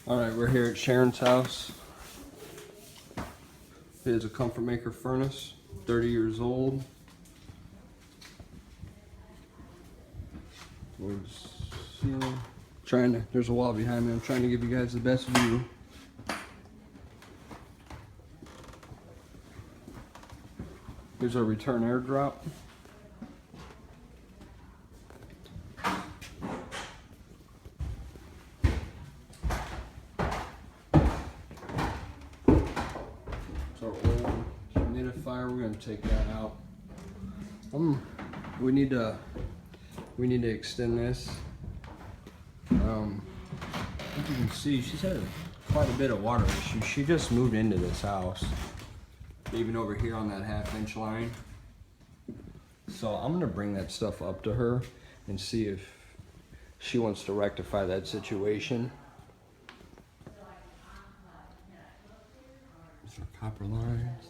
Alright, we're here at Sharon's house. It is a Comfort Maker furnace, 30 years old. There's a wall behind me. I'm trying to give you guys the best view. Here's our return air drop. It's our old humidifier. We're going to take that out. We need to extend this. As you can see, she's had quite a bit of water issues. She just moved into this house, even over here on that 1/2 inch line. So I'm gonna bring that stuff up to her and see if she wants to rectify that situation. These are copper lines.